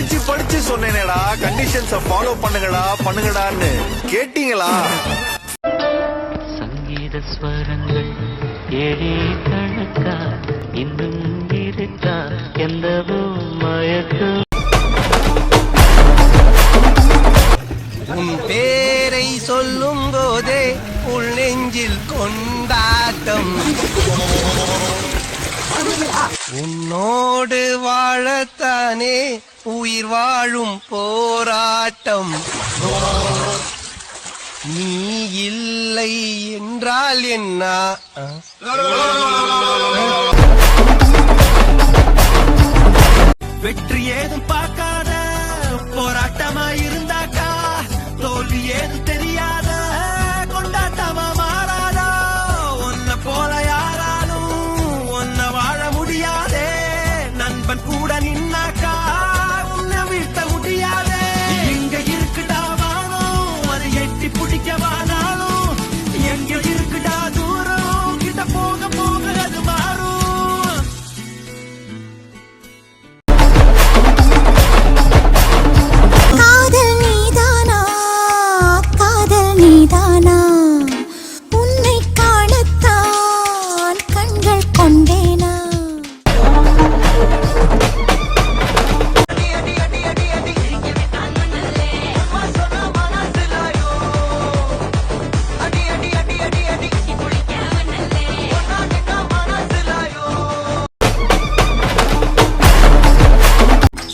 படிச்சு படிச்சு சொன்னேனேடா, conditions follow பண்ணுங்கடான்னு கேட்டீங்களா? சங்கீத ஸ்வரங்கள் ஏழே கணக்கா இன்னும் இருக்கா எந்தவோ மயக்கம். உன் பேரை சொல்லும் போதே உள் நெஞ்சில் கொண்டாட்டம். உன்னோடு வாழத்தானே உயிர் வாழும் போராட்டம். நீ இல்லை என்றால் என்ன? வெற்றி ஏதும் பார்க்காத போராட்டமா இருந்தாக்கா, தோல்வி ஏதும் தெரியாத கொண்டாட்டமா மாறாதா? உன்னை போல யாராலும் உன்னை வாழ முடியாதே. நண்பன் கூட நின்னாக்கா உன்னை வீழ்த்த முடியாதே. இங்க இருக்குடா வானம், அதை எட்டி பிடிக்கவானாலும் எங்க இருக்குடா தூரம், கிட்ட போக போக அது மாறும். நீதானா உன்னை காணத்தான் கண்கள் கொண்டேனா?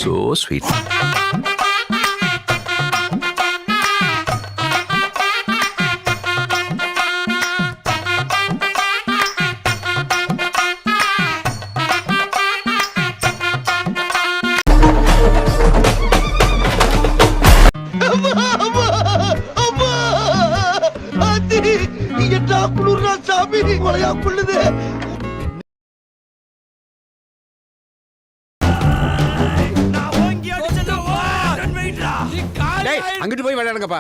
So sweet. அங்கிட்டு போய் விளையாடுங்கப்பா.